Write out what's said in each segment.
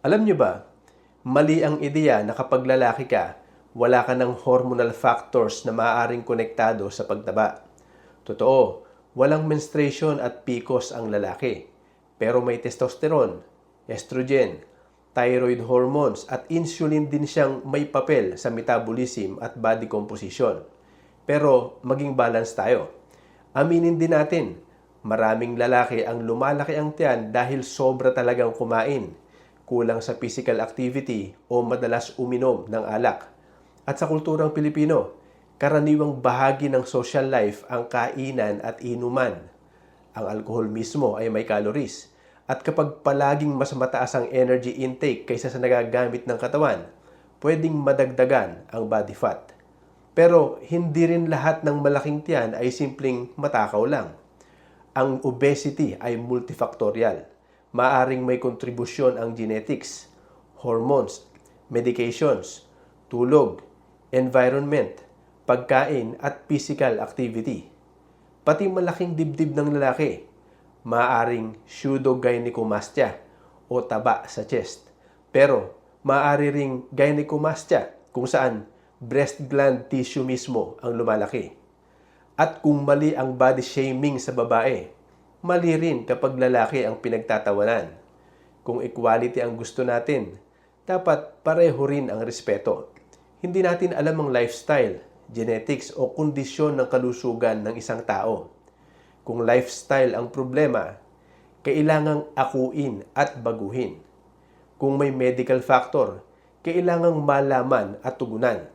Alam niyo ba, mali ang ideya na kapag lalaki ka, wala ka ng hormonal factors na maaaring konektado sa pagtaba. Totoo, walang menstruation at PCOS ang lalaki. Pero may testosterone, estrogen, thyroid hormones at insulin din siyang may papel sa metabolism at body composition. Pero maging balance tayo. Aminin din natin, maraming lalaki ang lumalaki ang tiyan dahil sobra talagang kumain, kulang sa physical activity o madalas uminom ng alak. At sa kulturang Pilipino, karaniwang bahagi ng social life ang kainan at inuman. Ang alcohol mismo ay may calories. At kapag palaging mas mataas ang energy intake kaysa sa nagagamit ng katawan, pwedeng madagdagan ang body fat. Pero hindi rin lahat ng malaking tiyan ay simpleng matakaw lang. Ang obesity ay multifactorial. Maaring may kontribusyon ang genetics, hormones, medications, tulog, environment, pagkain at physical activity. Pati malaking dibdib ng lalaki, maaaring pseudogynecomastia o taba sa chest. Pero maaari ring gynecomastia kung saan breast gland tissue mismo ang lumalaki. At kung mali ang body shaming sa babae, mali rin kapag lalaki ang pinagtatawanan. Kung equality ang gusto natin, dapat pareho rin ang respeto. Hindi natin alam ang lifestyle, genetics o kondisyon ng kalusugan ng isang tao. Kung lifestyle ang problema, kailangang akuin at baguhin. Kung may medical factor, kailangang malaman at tugunan.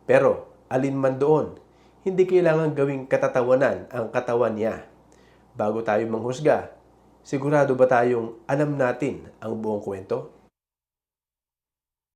Pero alin man doon, hindi kailangan gawing katatawanan ang katawan niya. Bago tayo manghusga, sigurado ba tayong alam natin ang buong kwento?